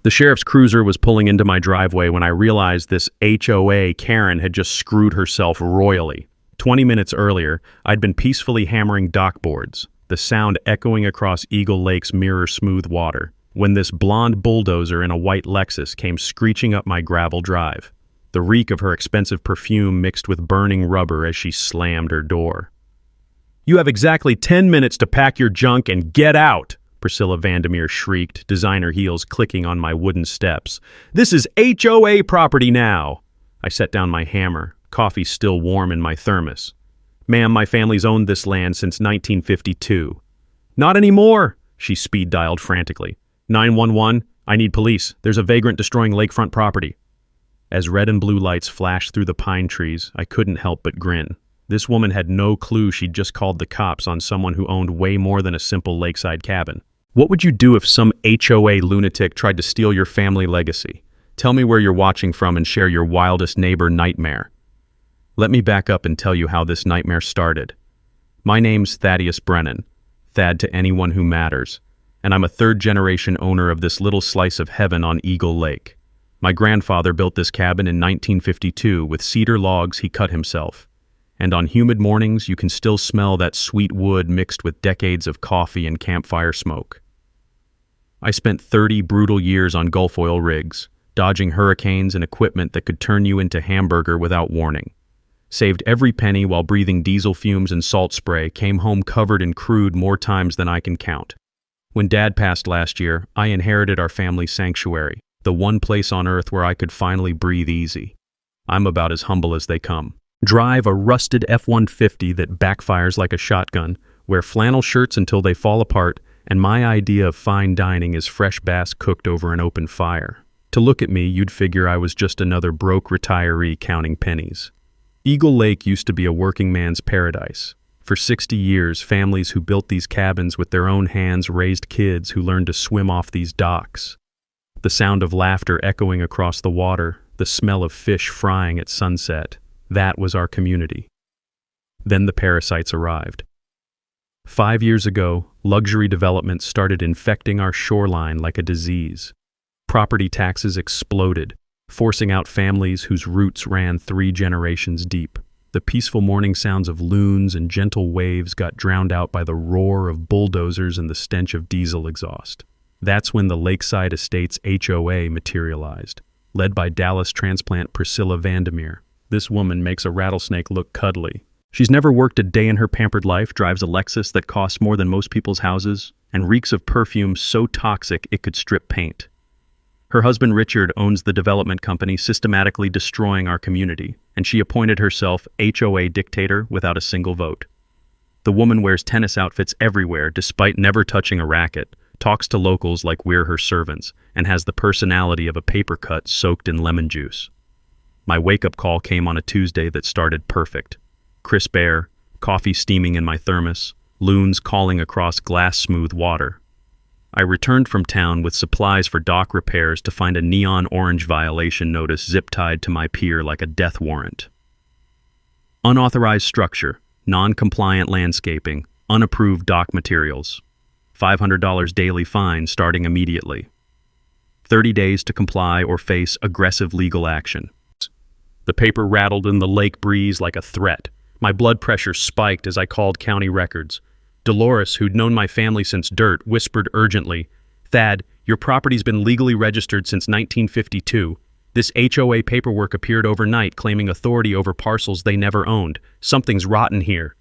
The sheriff's cruiser was pulling into my driveway when I realized this HOA Karen had just screwed herself royally. 20 minutes earlier, I'd been peacefully hammering dock boards, the sound echoing across Eagle Lake's mirror-smooth water, when this blonde bulldozer in a white Lexus came screeching up my gravel drive, the reek of her expensive perfume mixed with burning rubber as she slammed her door. "You have exactly 10 minutes to pack your junk and get out!" Priscilla Vandermeer shrieked, designer heels clicking on my wooden steps. "This is HOA property now!" I set down my hammer, coffee still warm in my thermos. "Ma'am, my family's owned this land since 1952. "Not anymore!" She speed-dialed frantically. 911, I need police. There's a vagrant destroying lakefront property. As red and blue lights flashed through the pine trees, I couldn't help but grin. This woman had no clue she'd just called the cops on someone who owned way more than a simple lakeside cabin. What would you do if some HOA lunatic tried to steal your family legacy? Tell me where you're watching from and share your wildest neighbor nightmare. Let me back up and tell you how this nightmare started. My name's Thaddeus Brennan, Thad to anyone who matters, and I'm a third-generation owner of this little slice of heaven on Eagle Lake. My grandfather built this cabin in 1952 with cedar logs he cut himself, and on humid mornings you can still smell that sweet wood mixed with decades of coffee and campfire smoke. I spent 30 brutal years on Gulf oil rigs, dodging hurricanes and equipment that could turn you into hamburger without warning. Saved every penny while breathing diesel fumes and salt spray, came home covered in crude more times than I can count. When Dad passed last year, I inherited our family sanctuary, the one place on earth where I could finally breathe easy. I'm about as humble as they come. Drive a rusted F-150 that backfires like a shotgun, wear flannel shirts until they fall apart, and my idea of fine dining is fresh bass cooked over an open fire. To look at me, you'd figure I was just another broke retiree counting pennies. Eagle Lake used to be a working man's paradise. For 60 years, families who built these cabins with their own hands raised kids who learned to swim off these docks. The sound of laughter echoing across the water, the smell of fish frying at sunset, that was our community. Then the parasites arrived. 5 years ago, luxury development started infecting our shoreline like a disease. Property taxes exploded, forcing out families whose roots ran 3 generations deep. The peaceful morning sounds of loons and gentle waves got drowned out by the roar of bulldozers and the stench of diesel exhaust. That's when the Lakeside Estates HOA materialized, led by Dallas transplant Priscilla Vandermeer. This woman makes a rattlesnake look cuddly. She's never worked a day in her pampered life, drives a Lexus that costs more than most people's houses, and reeks of perfume so toxic it could strip paint. Her husband Richard owns the development company systematically destroying our community, and she appointed herself HOA dictator without a single vote. The woman wears tennis outfits everywhere despite never touching a racket, talks to locals like we're her servants, and has the personality of a paper cut soaked in lemon juice. My wake-up call came on a Tuesday that started perfect. Crisp air, coffee steaming in my thermos, loons calling across glass-smooth water. I returned from town with supplies for dock repairs to find a neon orange violation notice zip-tied to my pier like a death warrant. Unauthorized structure, non-compliant landscaping, unapproved dock materials. $500 daily fine starting immediately. 30 days to comply or face aggressive legal action. The paper rattled in the lake breeze like a threat. My blood pressure spiked as I called county records. Dolores, who'd known my family since dirt, whispered urgently, "Thad, your property's been legally registered since 1952. This HOA paperwork appeared overnight claiming authority over parcels they never owned. Something's rotten here."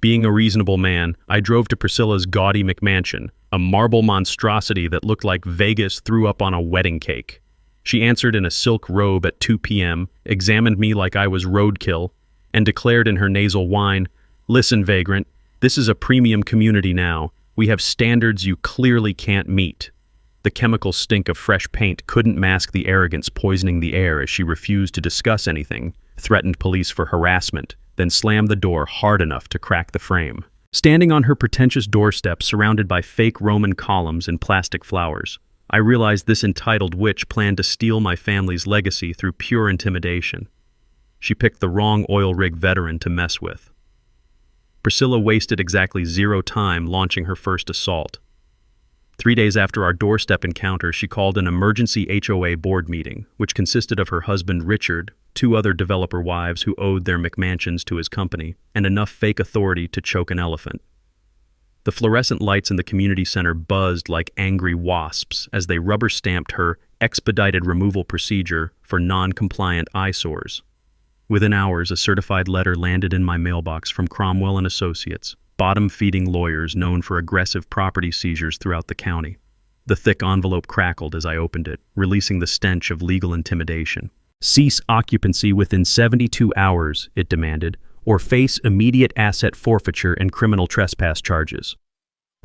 Being a reasonable man, I drove to Priscilla's gaudy McMansion, a marble monstrosity that looked like Vegas threw up on a wedding cake. She answered in a silk robe at 2 p.m., examined me like I was roadkill, and declared in her nasal whine, "Listen, vagrant, this is a premium community now. We have standards you clearly can't meet." The chemical stink of fresh paint couldn't mask the arrogance poisoning the air as she refused to discuss anything, threatened police for harassment, then slammed the door hard enough to crack the frame. Standing on her pretentious doorstep surrounded by fake Roman columns and plastic flowers, I realized this entitled witch planned to steal my family's legacy through pure intimidation. She picked the wrong oil rig veteran to mess with. Priscilla wasted exactly 0 time launching her first assault. 3 days after our doorstep encounter, she called an emergency HOA board meeting, which consisted of her husband Richard, 2 other developer wives who owed their McMansions to his company, and enough fake authority to choke an elephant. The fluorescent lights in the community center buzzed like angry wasps as they rubber-stamped her expedited removal procedure for non-compliant eyesores. Within hours, a certified letter landed in my mailbox from Cromwell & Associates, bottom-feeding lawyers known for aggressive property seizures throughout the county. The thick envelope crackled as I opened it, releasing the stench of legal intimidation. "Cease occupancy within 72 hours, it demanded, or face immediate asset forfeiture and criminal trespass charges.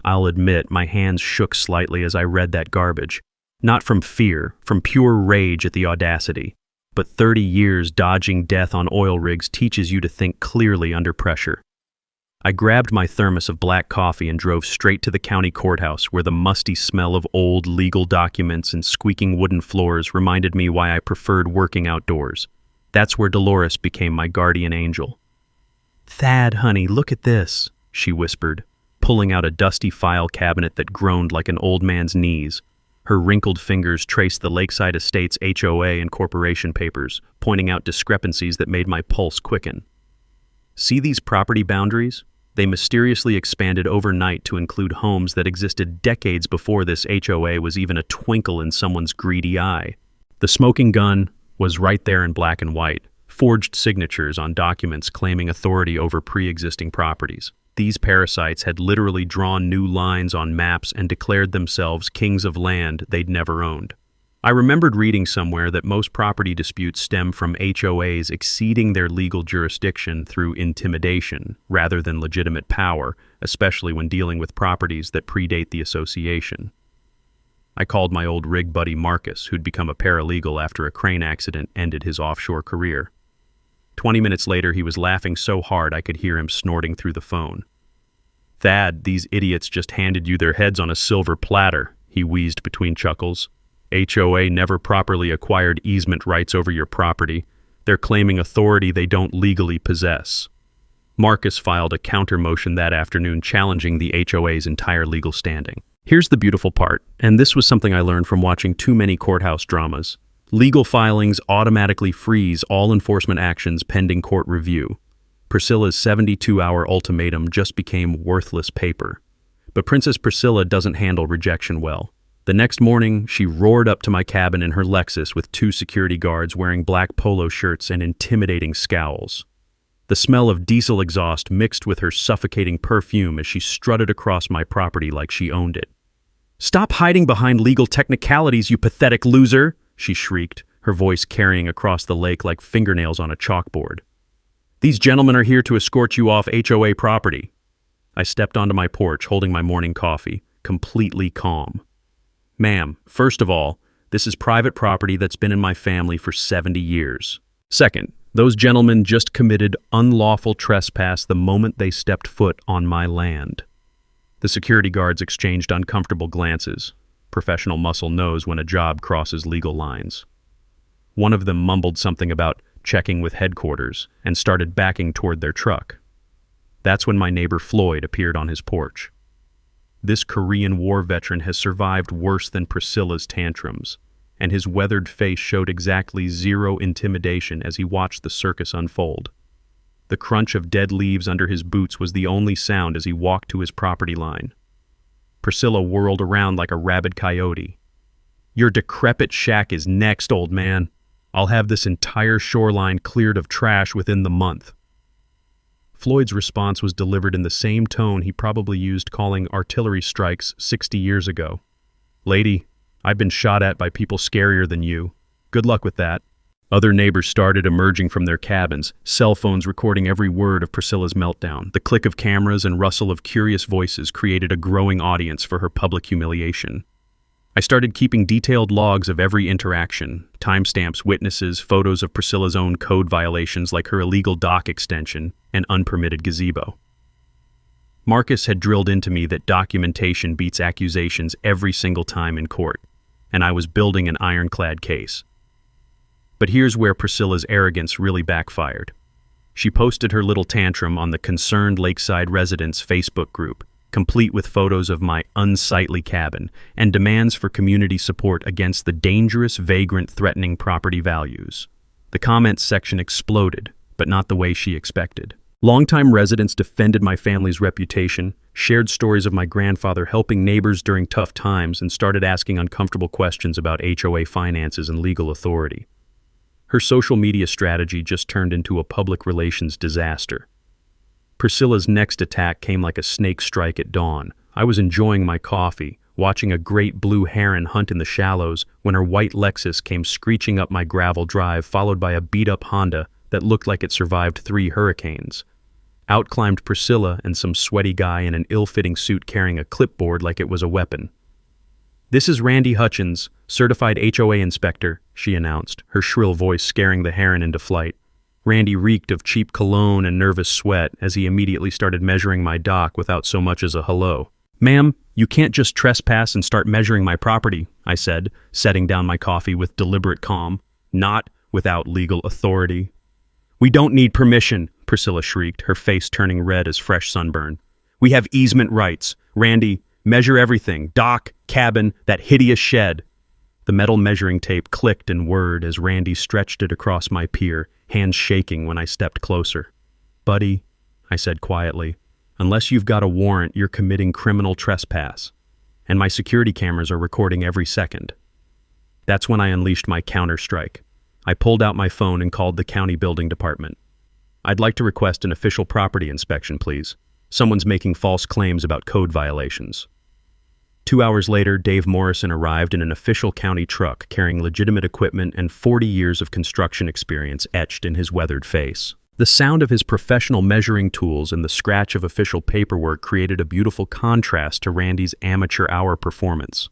I'll admit my hands shook slightly as I read that garbage, not from fear, from pure rage at the audacity. But 30 years dodging death on oil rigs teaches you to think clearly under pressure. I grabbed my thermos of black coffee and drove straight to the county courthouse, where the musty smell of old legal documents and squeaking wooden floors reminded me why I preferred working outdoors. That's where Dolores became my guardian angel. "Thad, honey, look at this," she whispered, pulling out a dusty file cabinet that groaned like an old man's knees. Her wrinkled fingers traced the Lakeside Estates HOA and corporation papers, pointing out discrepancies that made my pulse quicken. "See these property boundaries? They mysteriously expanded overnight to include homes that existed decades before this HOA was even a twinkle in someone's greedy eye." The smoking gun was right there in black and white, forged signatures on documents claiming authority over pre-existing properties. These parasites had literally drawn new lines on maps and declared themselves kings of land they'd never owned. I remembered reading somewhere that most property disputes stem from HOAs exceeding their legal jurisdiction through intimidation rather than legitimate power, especially when dealing with properties that predate the association. I called my old rig buddy Marcus, who'd become a paralegal after a crane accident ended his offshore career. 20 minutes later, he was laughing so hard I could hear him snorting through the phone. "Thad, these idiots just handed you their heads on a silver platter," he wheezed between chuckles. "HOA never properly acquired easement rights over your property. They're claiming authority they don't legally possess." Marcus filed a counter motion that afternoon challenging the HOA's entire legal standing. Here's the beautiful part, and this was something I learned from watching too many courthouse dramas. Legal filings automatically freeze all enforcement actions pending court review. Priscilla's 72-hour ultimatum just became worthless paper. But Princess Priscilla doesn't handle rejection well. The next morning, she roared up to my cabin in her Lexus with 2 security guards wearing black polo shirts and intimidating scowls. The smell of diesel exhaust mixed with her suffocating perfume as she strutted across my property like she owned it. "Stop hiding behind legal technicalities, you pathetic loser!" she shrieked, her voice carrying across the lake like fingernails on a chalkboard. "These gentlemen are here to escort you off HOA property." I stepped onto my porch holding my morning coffee, completely calm. "Ma'am, first of all, this is private property that's been in my family for 70 years. Second, those gentlemen just committed unlawful trespass the moment they stepped foot on my land." The security guards exchanged uncomfortable glances. Professional muscle knows when a job crosses legal lines. One of them mumbled something about checking with headquarters and started backing toward their truck. That's when my neighbor Floyd appeared on his porch. This Korean War veteran has survived worse than Priscilla's tantrums, and his weathered face showed exactly zero intimidation as he watched the circus unfold. The crunch of dead leaves under his boots was the only sound as he walked to his property line. Priscilla whirled around like a rabid coyote. "Your decrepit shack is next, old man. I'll have this entire shoreline cleared of trash within the month." Floyd's response was delivered in the same tone he probably used calling artillery strikes 60 years ago. "Lady, I've been shot at by people scarier than you. Good luck with that." Other neighbors started emerging from their cabins, cell phones recording every word of Priscilla's meltdown. The click of cameras and rustle of curious voices created a growing audience for her public humiliation. I started keeping detailed logs of every interaction, timestamps, witnesses, photos of Priscilla's own code violations like her illegal dock extension and unpermitted gazebo. Marcus had drilled into me that documentation beats accusations every single time in court, and I was building an ironclad case. But here's where Priscilla's arrogance really backfired. She posted her little tantrum on the Concerned Lakeside Residents Facebook group, complete with photos of my unsightly cabin and demands for community support against the dangerous vagrant threatening property values. The comments section exploded, but not the way she expected. Longtime residents defended my family's reputation, shared stories of my grandfather helping neighbors during tough times, and started asking uncomfortable questions about HOA finances and legal authority. Her social media strategy just turned into a public relations disaster. Priscilla's next attack came like a snake strike at dawn. I was enjoying my coffee, watching a great blue heron hunt in the shallows, when her white Lexus came screeching up my gravel drive, followed by a beat-up Honda that looked like it survived 3 hurricanes. Out climbed Priscilla and some sweaty guy in an ill-fitting suit carrying a clipboard like it was a weapon. "This is Randy Hutchins, certified HOA inspector," she announced, her shrill voice scaring the heron into flight. Randy reeked of cheap cologne and nervous sweat as he immediately started measuring my dock without so much as a hello. "Ma'am, you can't just trespass and start measuring my property," I said, setting down my coffee with deliberate calm. "Not without legal authority." "We don't need permission," Priscilla shrieked, her face turning red as fresh sunburn. "We have easement rights. Randy, measure everything. Dock, cabin, that hideous shed." The metal measuring tape clicked and whirred as Randy stretched it across my pier, hands shaking when I stepped closer. "Buddy," I said quietly, "unless you've got a warrant, you're committing criminal trespass. And my security cameras are recording every second." That's when I unleashed my counter-strike. I pulled out my phone and called the county building department. "I'd like to request an official property inspection, please. Someone's making false claims about code violations." 2 hours later, Dave Morrison arrived in an official county truck carrying legitimate equipment and 40 years of construction experience etched in his weathered face. The sound of his professional measuring tools and the scratch of official paperwork created a beautiful contrast to Randy's amateur hour performance.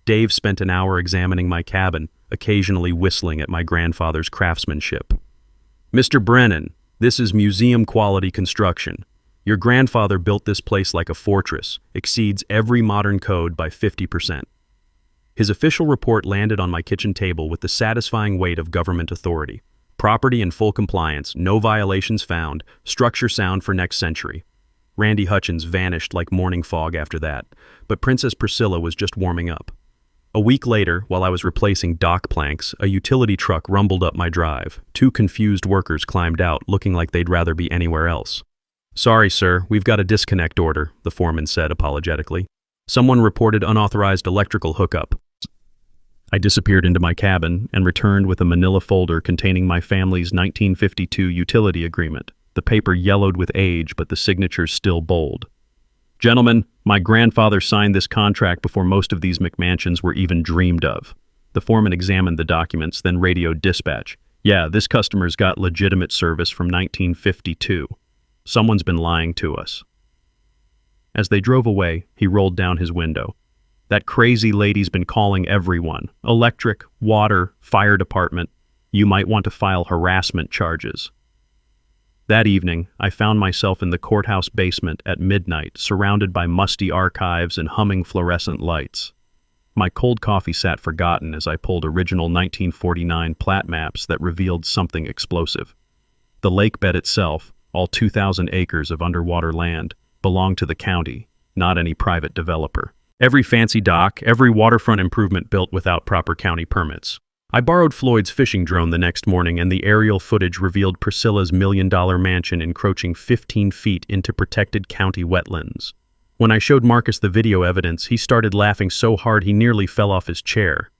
Dave spent an hour examining my cabin, occasionally whistling at my grandfather's craftsmanship. "Mr. Brennan, this is museum-quality construction. Your grandfather built this place like a fortress, exceeds every modern code by 50%. His official report landed on my kitchen table with the satisfying weight of government authority. Property in full compliance, no violations found, structure sound for next century. Randy Hutchins vanished like morning fog after that, but Princess Priscilla was just warming up. A week later, while I was replacing dock planks, a utility truck rumbled up my drive. 2 confused workers climbed out, looking like they'd rather be anywhere else. "Sorry, sir, we've got a disconnect order," the foreman said apologetically. "Someone reported unauthorized electrical hookup." I disappeared into my cabin and returned with a manila folder containing my family's 1952 utility agreement. The paper yellowed with age, but the signatures still bold. "Gentlemen, my grandfather signed this contract before most of these McMansions were even dreamed of." The foreman examined the documents, then radioed dispatch. "Yeah, this customer's got legitimate service from 1952. Someone's been lying to us." As they drove away, he rolled down his window. "That crazy lady's been calling everyone. Electric, water, fire department. You might want to file harassment charges." That evening, I found myself in the courthouse basement at midnight, surrounded by musty archives and humming fluorescent lights. My cold coffee sat forgotten as I pulled original 1949 plat maps that revealed something explosive. The lake bed itself, all 2,000 acres of underwater land, belonged to the county, not any private developer. Every fancy dock, every waterfront improvement built without proper county permits. I borrowed Floyd's fishing drone the next morning, and the aerial footage revealed Priscilla's $1 million mansion encroaching 15 feet into protected county wetlands. When I showed Marcus the video evidence, he started laughing so hard he nearly fell off his chair.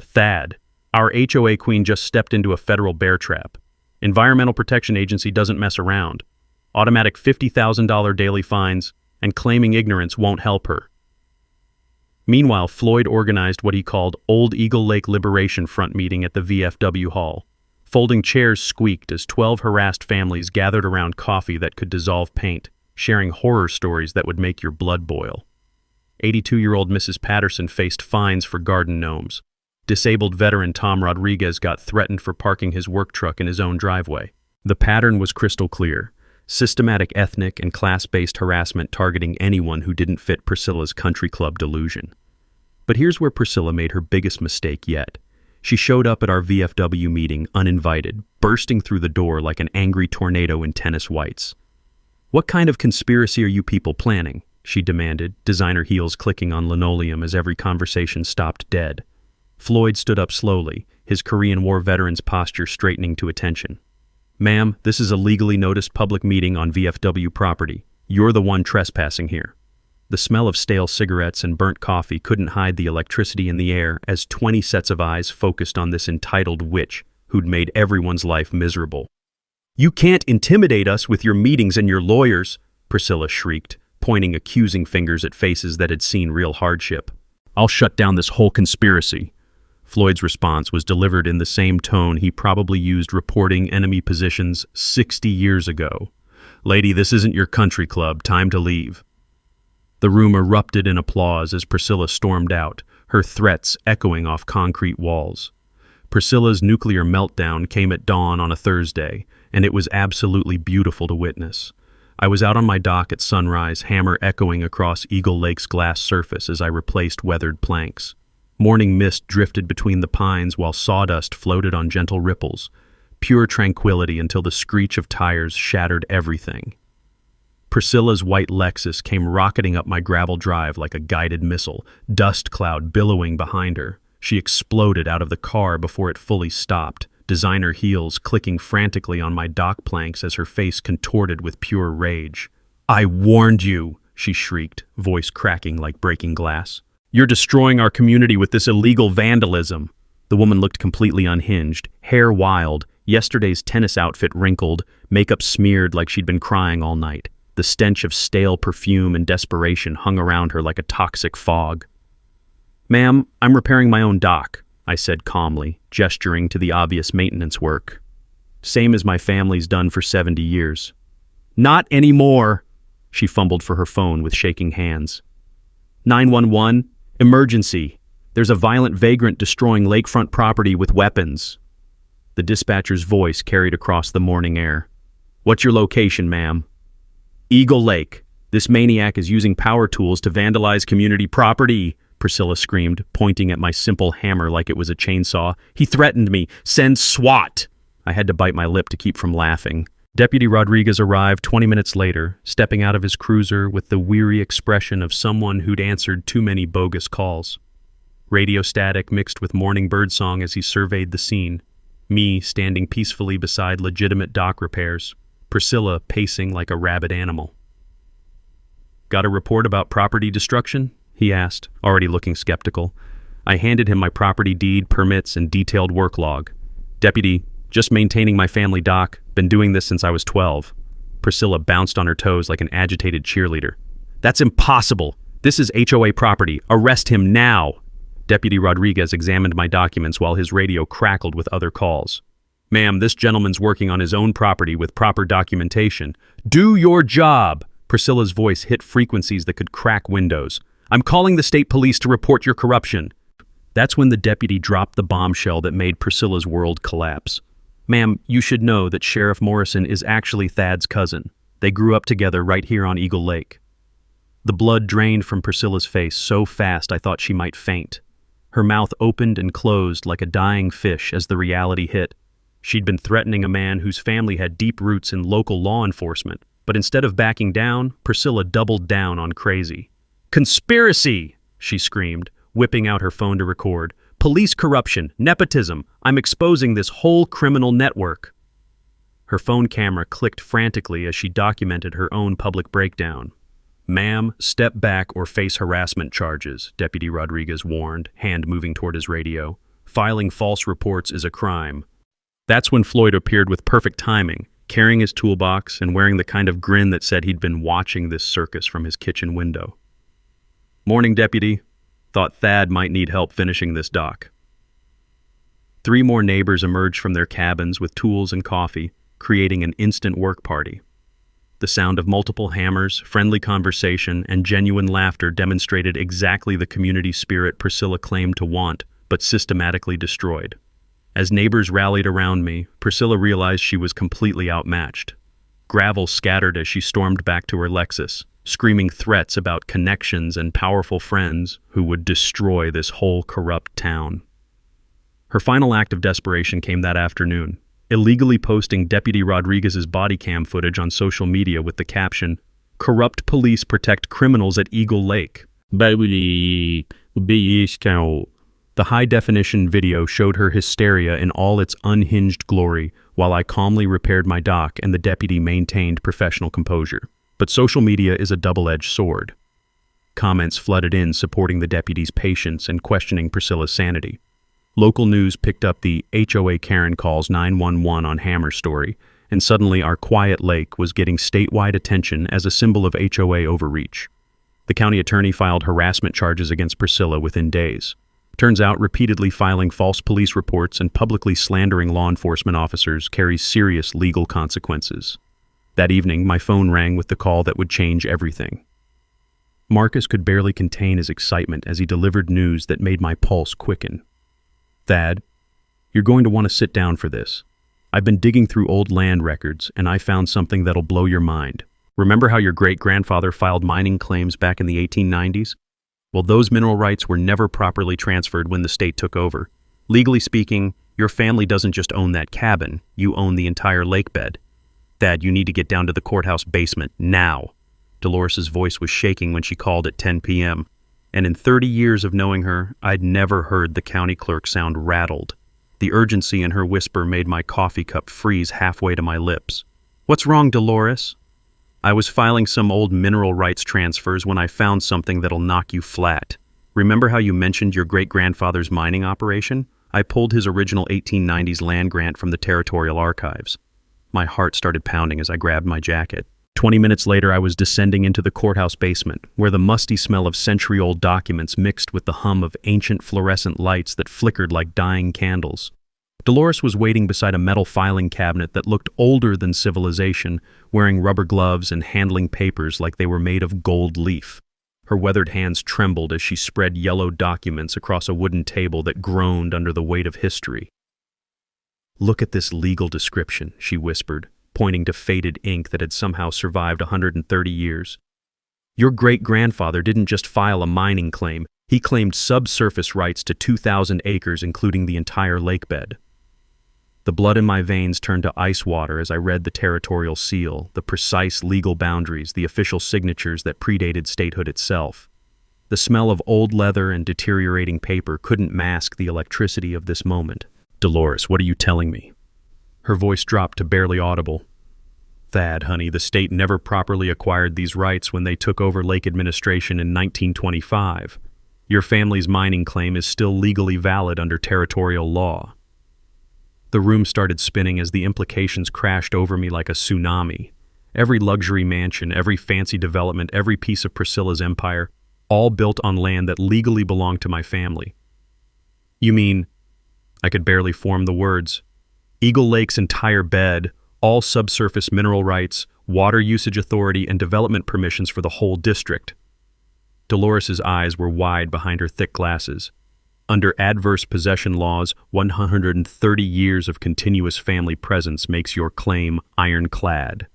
"Thad, our HOA queen just stepped into a federal bear trap. Environmental Protection Agency doesn't mess around. Automatic $50,000 daily fines, and claiming ignorance won't help her." Meanwhile, Floyd organized what he called Old Eagle Lake Liberation Front meeting at the VFW Hall. Folding chairs squeaked as 12 harassed families gathered around coffee that could dissolve paint, sharing horror stories that would make your blood boil. 82-year-old Mrs. Patterson faced fines for garden gnomes. Disabled veteran Tom Rodriguez got threatened for parking his work truck in his own driveway. The pattern was crystal clear: systematic ethnic and class-based harassment targeting anyone who didn't fit Priscilla's country club delusion. But here's where Priscilla made her biggest mistake yet. She showed up at our VFW meeting uninvited, bursting through the door like an angry tornado in tennis whites. "What kind of conspiracy are you people planning?" she demanded, designer heels clicking on linoleum as every conversation stopped dead. Floyd stood up slowly, his Korean War veteran's posture straightening to attention. "Ma'am, this is a legally noticed public meeting on VFW property. You're the one trespassing here." The smell of stale cigarettes and burnt coffee couldn't hide the electricity in the air as 20 sets of eyes focused on this entitled witch who'd made everyone's life miserable. "You can't intimidate us with your meetings and your lawyers," Priscilla shrieked, pointing accusing fingers at faces that had seen real hardship. "I'll shut down this whole conspiracy." Floyd's response was delivered in the same tone he probably used reporting enemy positions 60 years ago. "Lady, this isn't your country club. Time to leave." The room erupted in applause as Priscilla stormed out, her threats echoing off concrete walls. Priscilla's nuclear meltdown came at dawn on a Thursday, and it was absolutely beautiful to witness. I was out on my dock at sunrise, hammer echoing across Eagle Lake's glass surface as I replaced weathered planks. Morning mist drifted between the pines while sawdust floated on gentle ripples. Pure tranquility until the screech of tires shattered everything. Priscilla's white Lexus came rocketing up my gravel drive like a guided missile, dust cloud billowing behind her. She exploded out of the car before it fully stopped, designer heels clicking frantically on my dock planks as her face contorted with pure rage. "I warned you," she shrieked, voice cracking like breaking glass. "You're destroying our community with this illegal vandalism." The woman looked completely unhinged, hair wild, yesterday's tennis outfit wrinkled, makeup smeared like she'd been crying all night. The stench of stale perfume and desperation hung around her like a toxic fog. "Ma'am, I'm repairing my own dock," I said calmly, gesturing to the obvious maintenance work. "Same as my family's done for 70 years. "Not anymore," she fumbled for her phone with shaking hands. 911, emergency. There's a violent vagrant destroying lakefront property with weapons." The dispatcher's voice carried across the morning air. "What's your location, ma'am?" "Eagle Lake. This maniac is using power tools to vandalize community property," Priscilla screamed, pointing at my simple hammer like it was a chainsaw. "He threatened me. Send SWAT!" I had to bite my lip to keep from laughing. Deputy Rodriguez arrived 20 minutes later, stepping out of his cruiser with the weary expression of someone who'd answered too many bogus calls. Radio static mixed with morning birdsong as he surveyed the scene. Me standing peacefully beside legitimate dock repairs. Priscilla pacing like a rabid animal. "Got a report about property destruction?" he asked, already looking skeptical. I handed him my property deed, permits, and detailed work log. "Deputy, just maintaining my family dock. Been doing this since I was 12. Priscilla bounced on her toes like an agitated cheerleader. "That's impossible. This is HOA property. Arrest him now." Deputy Rodriguez examined my documents while his radio crackled with other calls. "Ma'am, this gentleman's working on his own property with proper documentation. Do your job!" Priscilla's voice hit frequencies that could crack windows. "I'm calling the state police to report your corruption." That's when the deputy dropped the bombshell that made Priscilla's world collapse. "Ma'am, you should know that Sheriff Morrison is actually Thad's cousin. They grew up together right here on Eagle Lake." The blood drained from Priscilla's face so fast I thought she might faint. Her mouth opened and closed like a dying fish as the reality hit. She'd been threatening a man whose family had deep roots in local law enforcement, but instead of backing down, Priscilla doubled down on crazy. "Conspiracy!" she screamed, whipping out her phone to record. "Police corruption, nepotism. I'm exposing this whole criminal network." Her phone camera clicked frantically as she documented her own public breakdown. "Ma'am, step back or face harassment charges," Deputy Rodriguez warned, hand moving toward his radio. "Filing false reports is a crime." That's when Floyd appeared with perfect timing, carrying his toolbox and wearing the kind of grin that said he'd been watching this circus from his kitchen window. "Morning, Deputy. Thought Thad might need help finishing this dock." 3 more neighbors emerged from their cabins with tools and coffee, creating an instant work party. The sound of multiple hammers, friendly conversation, and genuine laughter demonstrated exactly the community spirit Priscilla claimed to want, but systematically destroyed. As neighbors rallied around me, Priscilla realized she was completely outmatched. Gravel scattered as she stormed back to her Lexus, screaming threats about connections and powerful friends who would destroy this whole corrupt town. Her final act of desperation came that afternoon, illegally posting Deputy Rodriguez's body cam footage on social media with the caption, Corrupt police protect criminals at Eagle Lake. The high-definition video showed her hysteria in all its unhinged glory, while I calmly repaired my dock and the deputy maintained professional composure. But social media is a double-edged sword. Comments flooded in supporting the deputy's patience and questioning Priscilla's sanity. Local news picked up the HOA Karen calls 911 on Homeowners Story, and suddenly our quiet lake was getting statewide attention as a symbol of HOA overreach. The county attorney filed harassment charges against Priscilla within days. Turns out repeatedly filing false police reports and publicly slandering law enforcement officers carries serious legal consequences. That evening, my phone rang with the call that would change everything. Marcus could barely contain his excitement as he delivered news that made my pulse quicken. "Thad, you're going to want to sit down for this. I've been digging through old land records, and I found something that'll blow your mind. Remember how your great-grandfather filed mining claims back in the 1890s? Well, those mineral rights were never properly transferred when the state took over. Legally speaking, your family doesn't just own that cabin, you own the entire lake bed. Thad, you need to get down to the courthouse basement, now." Dolores's voice was shaking when she called at 10 p.m., and in 30 years of knowing her, I'd never heard the county clerk sound rattled. The urgency in her whisper made my coffee cup freeze halfway to my lips. "What's wrong, Dolores?" "I was filing some old mineral rights transfers when I found something that'll knock you flat. Remember how you mentioned your great-grandfather's mining operation? I pulled his original 1890s land grant from the Territorial Archives." My heart started pounding as I grabbed my jacket. 20 minutes later, I was descending into the courthouse basement, where the musty smell of century-old documents mixed with the hum of ancient fluorescent lights that flickered like dying candles. Dolores was waiting beside a metal filing cabinet that looked older than civilization, wearing rubber gloves and handling papers like they were made of gold leaf. Her weathered hands trembled as she spread yellow documents across a wooden table that groaned under the weight of history. "Look at this legal description," she whispered, pointing to faded ink that had somehow survived 130 years. "Your great-grandfather didn't just file a mining claim, he claimed subsurface rights to 2,000 acres, including the entire lake bed." The blood in my veins turned to ice water as I read the territorial seal, the precise legal boundaries, the official signatures that predated statehood itself. The smell of old leather and deteriorating paper couldn't mask the electricity of this moment. "Dolores, what are you telling me?" Her voice dropped to barely audible. "Thad, honey, the state never properly acquired these rights when they took over lake administration in 1925. Your family's mining claim is still legally valid under territorial law." The room started spinning as the implications crashed over me like a tsunami. Every luxury mansion, every fancy development, every piece of Priscilla's empire, all built on land that legally belonged to my family. "You mean," I could barely form the words, "Eagle Lake's entire bed, all subsurface mineral rights, water usage authority, and development permissions for the whole district?" Dolores's eyes were wide behind her thick glasses. "Under adverse possession laws, 130 years of continuous family presence makes your claim ironclad."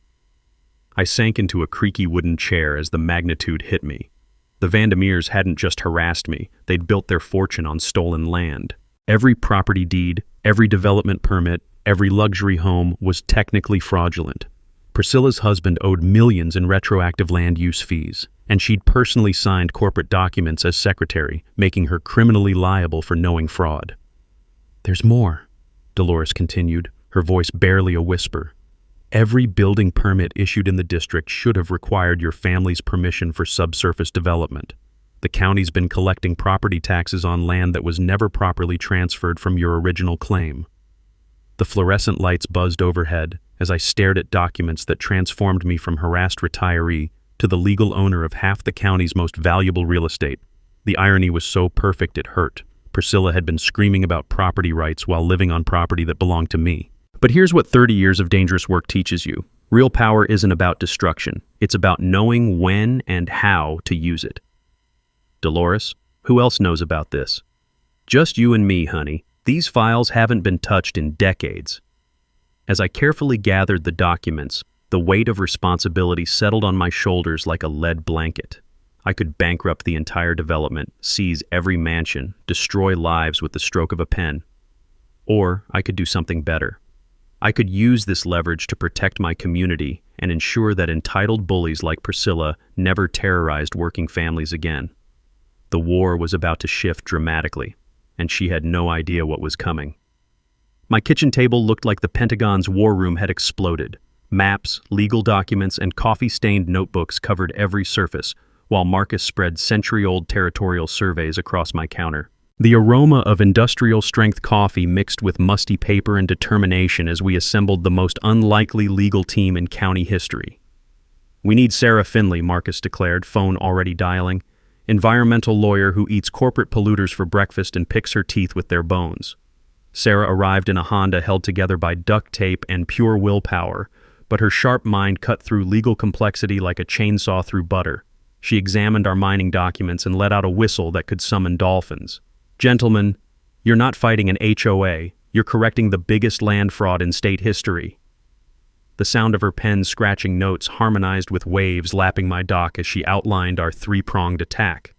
I sank into a creaky wooden chair as the magnitude hit me. The Vandermeers hadn't just harassed me, they'd built their fortune on stolen land. Every property deed, every development permit, every luxury home was technically fraudulent. Priscilla's husband owed millions in retroactive land use fees, and she'd personally signed corporate documents as secretary, making her criminally liable for knowing fraud. "There's more," Dolores continued, her voice barely a whisper. "Every building permit issued in the district should have required your family's permission for subsurface development. The county's been collecting property taxes on land that was never properly transferred from your original claim." The fluorescent lights buzzed overhead as I stared at documents that transformed me from harassed retiree to the legal owner of half the county's most valuable real estate. The irony was so perfect it hurt. Priscilla had been screaming about property rights while living on property that belonged to me. But here's what 30 years of dangerous work teaches you. Real power isn't about destruction. It's about knowing when and how to use it. "Dolores, who else knows about this?" "Just you and me, honey. These files haven't been touched in decades." As I carefully gathered the documents, the weight of responsibility settled on my shoulders like a lead blanket. I could bankrupt the entire development, seize every mansion, destroy lives with the stroke of a pen. Or I could do something better. I could use this leverage to protect my community and ensure that entitled bullies like Priscilla never terrorized working families again. The war was about to shift dramatically, and she had no idea what was coming. My kitchen table looked like the Pentagon's war room had exploded. Maps, legal documents, and coffee-stained notebooks covered every surface, while Marcus spread century-old territorial surveys across my counter. The aroma of industrial-strength coffee mixed with musty paper and determination as we assembled the most unlikely legal team in county history. "We need Sarah Finley," Marcus declared, phone already dialing. "Environmental lawyer who eats corporate polluters for breakfast and picks her teeth with their bones." Sarah arrived in a Honda held together by duct tape and pure willpower, but her sharp mind cut through legal complexity like a chainsaw through butter. She examined our mining documents and let out a whistle that could summon dolphins. "Gentlemen, you're not fighting an HOA, you're correcting the biggest land fraud in state history." The sound of her pen scratching notes harmonized with waves lapping my dock as she outlined our three-pronged attack.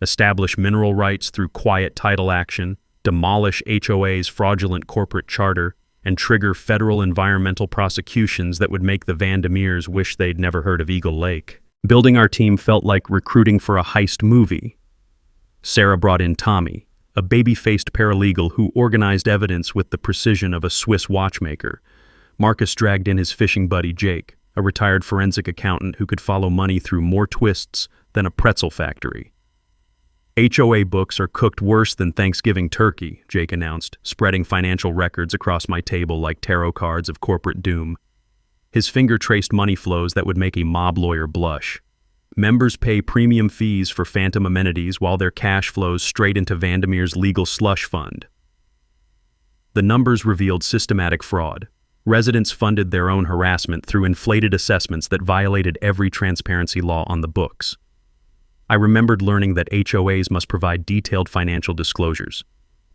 Establish mineral rights through quiet title action, demolish HOA's fraudulent corporate charter, and trigger federal environmental prosecutions that would make the Vandermeers wish they'd never heard of Eagle Lake. Building our team felt like recruiting for a heist movie. Sarah brought in Tommy, a baby-faced paralegal who organized evidence with the precision of a Swiss watchmaker. Marcus dragged in his fishing buddy Jake, a retired forensic accountant who could follow money through more twists than a pretzel factory. "HOA books are cooked worse than Thanksgiving turkey," Jake announced, spreading financial records across my table like tarot cards of corporate doom. His finger traced money flows that would make a mob lawyer blush. Members pay premium fees for phantom amenities while their cash flows straight into Vandermeer's legal slush fund. The numbers revealed systematic fraud. Residents funded their own harassment through inflated assessments that violated every transparency law on the books. I remembered learning that HOAs must provide detailed financial disclosures,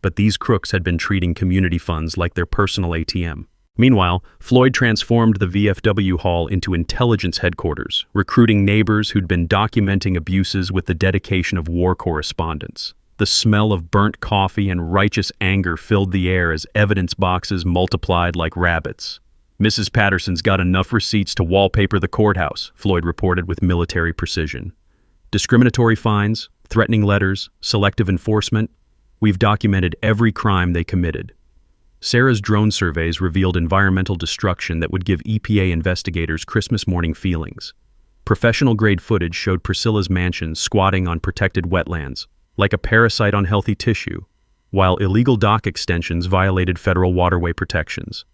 but these crooks had been treating community funds like their personal ATM. Meanwhile, Floyd transformed the VFW hall into intelligence headquarters, recruiting neighbors who'd been documenting abuses with the dedication of war correspondents. The smell of burnt coffee and righteous anger filled the air as evidence boxes multiplied like rabbits. "Mrs. Patterson's got enough receipts to wallpaper the courthouse," Floyd reported with military precision. "Discriminatory fines, threatening letters, selective enforcement. We've documented every crime they committed." Sarah's drone surveys revealed environmental destruction that would give EPA investigators Christmas morning feelings. Professional-grade footage showed Priscilla's mansion squatting on protected wetlands, like a parasite on healthy tissue, while illegal dock extensions violated federal waterway protections.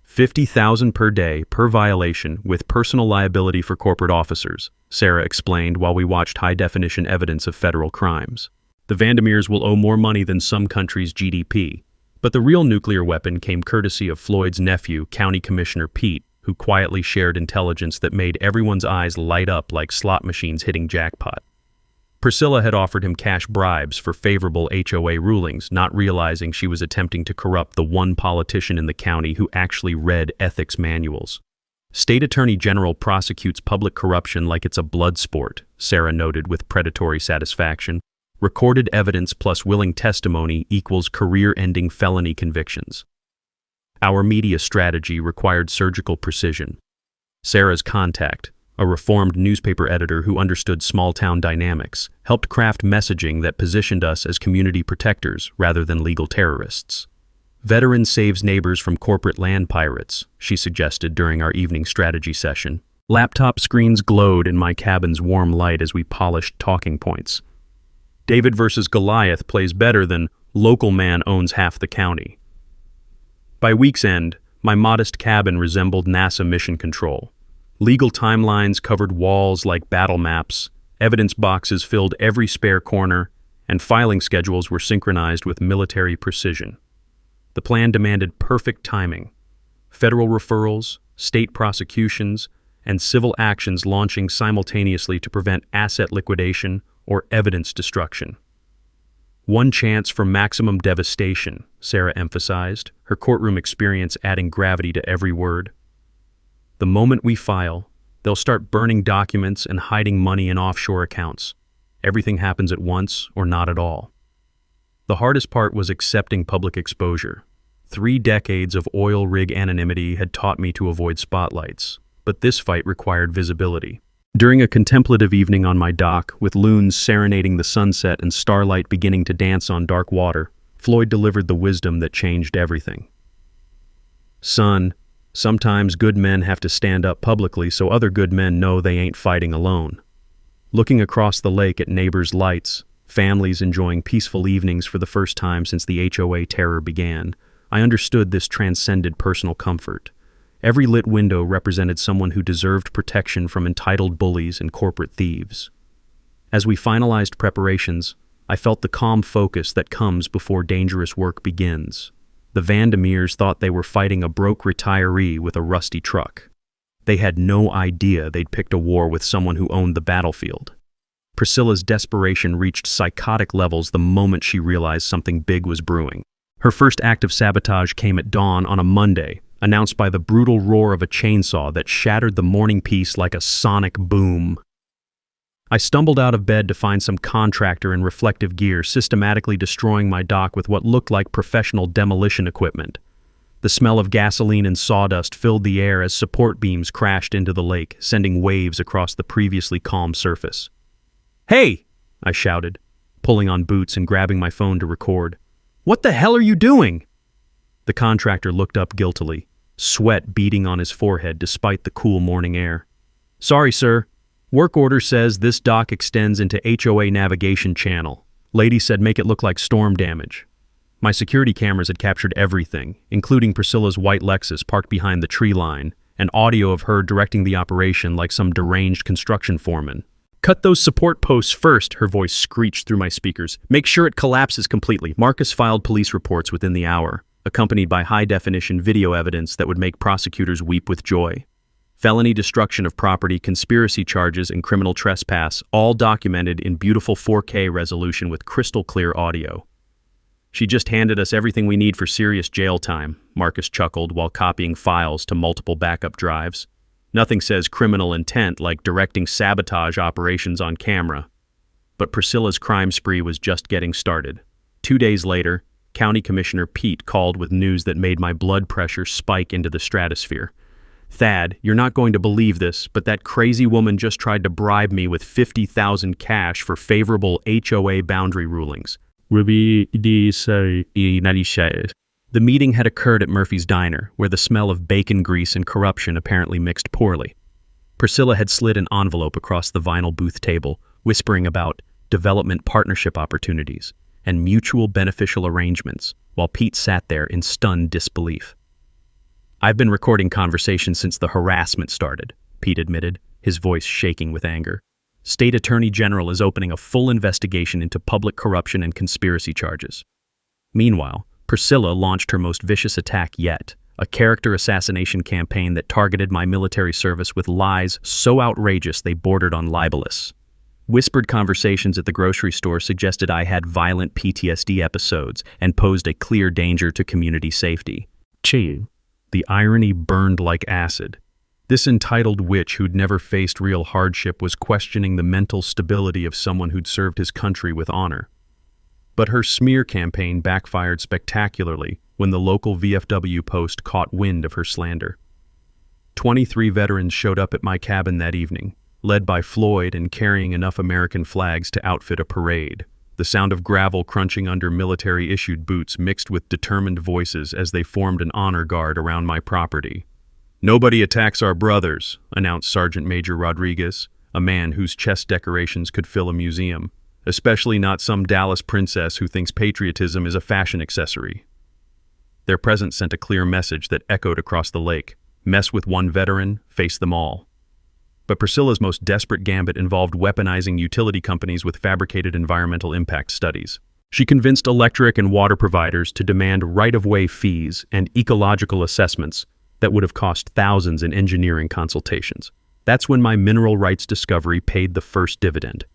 $50,000 per day per violation with personal liability for corporate officers, Sarah explained while we watched high-definition evidence of federal crimes. "The Vandermeers will owe more money than some countries' GDP. But the real nuclear weapon came courtesy of Floyd's nephew, County Commissioner Pete, who quietly shared intelligence that made everyone's eyes light up like slot machines hitting jackpot. Priscilla had offered him cash bribes for favorable HOA rulings, not realizing she was attempting to corrupt the one politician in the county who actually read ethics manuals. "State Attorney General prosecutes public corruption like it's a blood sport," Sarah noted with predatory satisfaction. "Recorded evidence plus willing testimony equals career-ending felony convictions." Our media strategy required surgical precision. Sarah's contact, a reformed newspaper editor who understood small-town dynamics, helped craft messaging that positioned us as community protectors rather than legal terrorists. "Veteran saves neighbors from corporate land pirates," she suggested during our evening strategy session. Laptop screens glowed in my cabin's warm light as we polished talking points. "David versus Goliath plays better than local man owns half the county." By week's end, my modest cabin resembled NASA mission control. Legal timelines covered walls like battle maps, evidence boxes filled every spare corner, and filing schedules were synchronized with military precision. The plan demanded perfect timing. Federal referrals, state prosecutions, and civil actions launching simultaneously to prevent asset liquidation or evidence destruction. "One chance for maximum devastation," Sarah emphasized, her courtroom experience adding gravity to every word. "The moment we file, they'll start burning documents and hiding money in offshore accounts. Everything happens at once or not at all." The hardest part was accepting public exposure. 3 decades of oil rig anonymity had taught me to avoid spotlights. but this fight required visibility. During a contemplative evening on my dock, with loons serenading the sunset and starlight beginning to dance on dark water, Floyd delivered the wisdom that changed everything. Son, sometimes good men have to stand up publicly so other good men know they ain't fighting alone. Looking across the lake at neighbors' lights, families enjoying peaceful evenings for the first time since the HOA terror began, I understood this transcended personal comfort. Every lit window represented someone who deserved protection from entitled bullies and corporate thieves. As we finalized preparations, I felt the calm focus that comes before dangerous work begins. The Vandermeers thought they were fighting a broke retiree with a rusty truck. They had no idea they'd picked a war with someone who owned the battlefield. Priscilla's desperation reached psychotic levels the moment she realized something big was brewing. Her first act of sabotage came at dawn on a Monday, announced by the brutal roar of a chainsaw that shattered the morning peace like a sonic boom. I stumbled out of bed to find some contractor in reflective gear systematically destroying my dock with what looked like professional demolition equipment. The smell of gasoline and sawdust filled the air as support beams crashed into the lake, sending waves across the previously calm surface. "Hey!" I shouted, pulling on boots and grabbing my phone to record. "What the hell are you doing?" The contractor looked up guiltily, sweat beading on his forehead despite the cool morning air. "Sorry, sir. Work order says this dock extends into HOA navigation channel. Lady said make it look like storm damage." My security cameras had captured everything, including Priscilla's white Lexus parked behind the tree line, and audio of her directing the operation like some deranged construction foreman. "Cut those support posts first," her voice screeched through my speakers. "Make sure it collapses completely." Marcus filed police reports within the hour, accompanied by high-definition video evidence that would make prosecutors weep with joy. Felony destruction of property, conspiracy charges, and criminal trespass, all documented in beautiful 4K resolution with crystal-clear audio. "She just handed us everything we need for serious jail time," Marcus chuckled while copying files to multiple backup drives. "Nothing says criminal intent like directing sabotage operations on camera." But Priscilla's crime spree was just getting started. 2 days later, County Commissioner Pete called with news that made my blood pressure spike into the stratosphere. "Thad, you're not going to believe this, but that crazy woman just tried to bribe me with $50,000 cash for favorable HOA boundary rulings." The meeting had occurred at Murphy's Diner, where the smell of bacon grease and corruption apparently mixed poorly. Priscilla had slid an envelope across the vinyl booth table, whispering about development partnership opportunities and mutual beneficial arrangements, while Pete sat there in stunned disbelief. "I've been recording conversations since the harassment started," Pete admitted, his voice shaking with anger. "State Attorney General is opening a full investigation into public corruption and conspiracy charges." Meanwhile, Priscilla launched her most vicious attack yet, a character assassination campaign that targeted my military service with lies so outrageous they bordered on libelous. Whispered conversations at the grocery store suggested I had violent PTSD episodes and posed a clear danger to community safety. The irony burned like acid. This entitled witch who'd never faced real hardship was questioning the mental stability of someone who'd served his country with honor. But her smear campaign backfired spectacularly when the local VFW post caught wind of her slander. 23 veterans showed up at my cabin that evening, led by Floyd and carrying enough American flags to outfit a parade. The sound of gravel crunching under military-issued boots mixed with determined voices as they formed an honor guard around my property. "Nobody attacks our brothers," announced Sergeant Major Rodriguez, a man whose chest decorations could fill a museum, especially not some Dallas princess who thinks patriotism is a fashion accessory. Their presence sent a clear message that echoed across the lake: mess with one veteran, face them all. But Priscilla's most desperate gambit involved weaponizing utility companies with fabricated environmental impact studies. She convinced electric and water providers to demand right-of-way fees and ecological assessments that would have cost thousands in engineering consultations. That's when my mineral rights discovery paid the first dividend.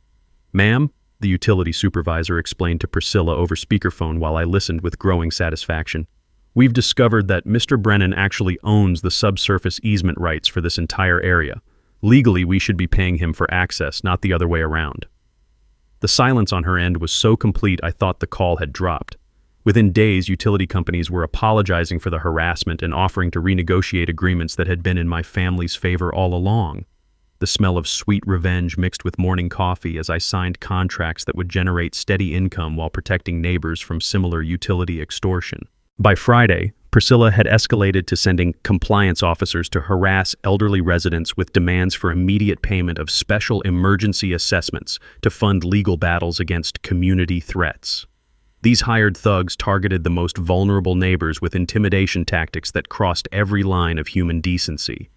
"Ma'am," the utility supervisor explained to Priscilla over speakerphone while I listened with growing satisfaction, "we've discovered that Mr. Brennan actually owns the subsurface easement rights for this entire area. Legally, we should be paying him for access, not the other way around." The silence on her end was so complete I thought the call had dropped. Within days, utility companies were apologizing for the harassment and offering to renegotiate agreements that had been in my family's favor all along. The smell of sweet revenge mixed with morning coffee as I signed contracts that would generate steady income while protecting neighbors from similar utility extortion. By Friday, Priscilla had escalated to sending compliance officers to harass elderly residents with demands for immediate payment of special emergency assessments to fund legal battles against community threats. These hired thugs targeted the most vulnerable neighbors with intimidation tactics that crossed every line of human decency.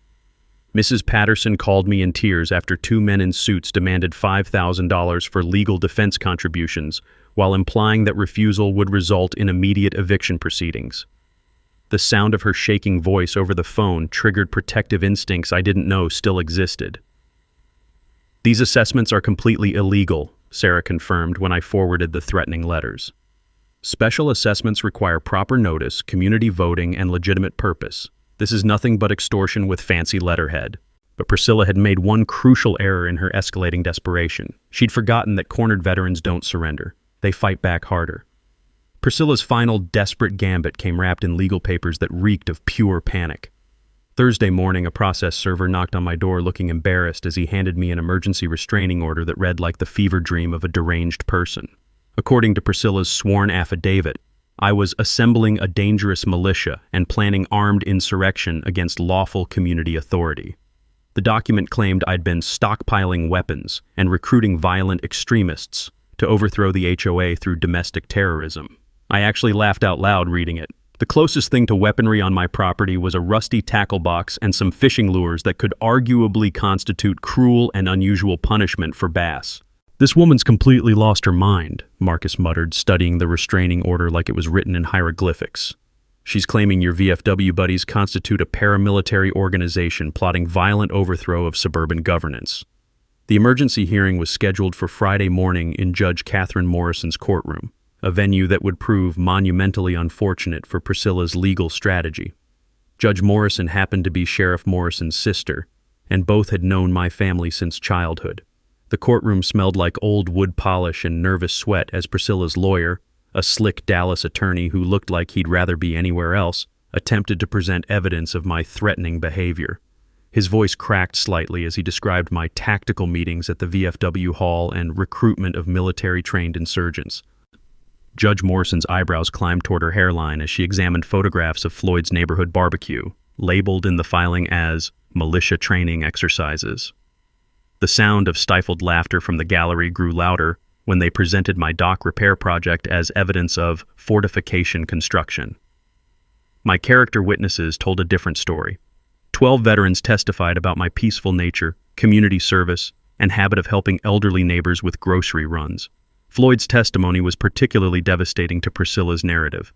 Mrs. Patterson called me in tears after two men in suits demanded $5,000 for legal defense contributions, while implying that refusal would result in immediate eviction proceedings. The sound of her shaking voice over the phone triggered protective instincts I didn't know still existed. "These assessments are completely illegal," Sarah confirmed when I forwarded the threatening letters. "Special assessments require proper notice, community voting, and legitimate purpose. This is nothing but extortion with fancy letterhead." But Priscilla had made one crucial error in her escalating desperation. She'd forgotten that cornered veterans don't surrender. They fight back harder. Priscilla's final desperate gambit came wrapped in legal papers that reeked of pure panic. Thursday morning, a process server knocked on my door looking embarrassed as he handed me an emergency restraining order that read like the fever dream of a deranged person. According to Priscilla's sworn affidavit, I was assembling a dangerous militia and planning armed insurrection against lawful community authority. The document claimed I'd been stockpiling weapons and recruiting violent extremists to overthrow the HOA through domestic terrorism. I actually laughed out loud reading it. The closest thing to weaponry on my property was a rusty tackle box and some fishing lures that could arguably constitute cruel and unusual punishment for bass. "This woman's completely lost her mind," Marcus muttered, studying the restraining order like it was written in hieroglyphics. "She's claiming your VFW buddies constitute a paramilitary organization plotting violent overthrow of suburban governance." The emergency hearing was scheduled for Friday morning in Judge Catherine Morrison's courtroom, a venue that would prove monumentally unfortunate for Priscilla's legal strategy. Judge Morrison happened to be Sheriff Morrison's sister, and both had known my family since childhood. The courtroom smelled like old wood polish and nervous sweat as Priscilla's lawyer, a slick Dallas attorney who looked like he'd rather be anywhere else, attempted to present evidence of my threatening behavior. His voice cracked slightly as he described my tactical meetings at the VFW hall and recruitment of military-trained insurgents. Judge Morrison's eyebrows climbed toward her hairline as she examined photographs of Floyd's neighborhood barbecue, labeled in the filing as militia training exercises. The sound of stifled laughter from the gallery grew louder when they presented my dock repair project as evidence of fortification construction. My character witnesses told a different story. 12 veterans testified about my peaceful nature, community service, and habit of helping elderly neighbors with grocery runs. Floyd's testimony was particularly devastating to Priscilla's narrative.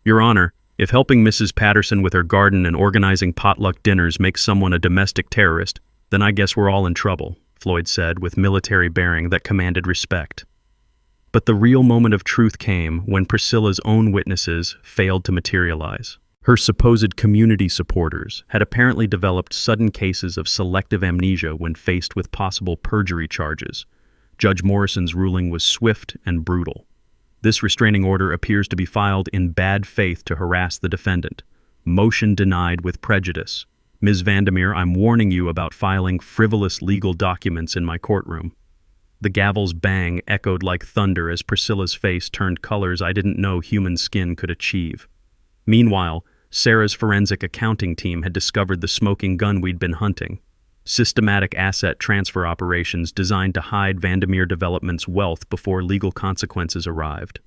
"Your Honor, if helping Mrs. Patterson with her garden and organizing potluck dinners makes someone a domestic terrorist, then I guess we're all in trouble," Floyd said with military bearing that commanded respect. But the real moment of truth came when Priscilla's own witnesses failed to materialize. Her supposed community supporters had apparently developed sudden cases of selective amnesia when faced with possible perjury charges. Judge Morrison's ruling was swift and brutal. This restraining order appears to be filed in bad faith to harass the defendant. Motion denied with prejudice. Ms. Vandermeer, I'm warning you about filing frivolous legal documents in my courtroom. The gavel's bang echoed like thunder as Priscilla's face turned colors I didn't know human skin could achieve. Meanwhile, Sarah's forensic accounting team had discovered the smoking gun we'd been hunting. Systematic asset transfer operations designed to hide Vandermeer Development's wealth before legal consequences arrived.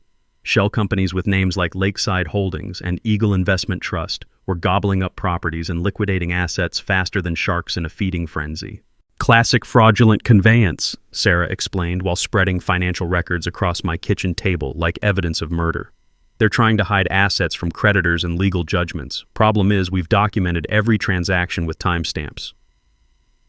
Shell companies with names like Lakeside Holdings and Eagle Investment Trust were gobbling up properties and liquidating assets faster than sharks in a feeding frenzy. "Classic fraudulent conveyance," Sarah explained while spreading financial records across my kitchen table like evidence of murder. "They're trying to hide assets from creditors and legal judgments. Problem is, we've documented every transaction with timestamps."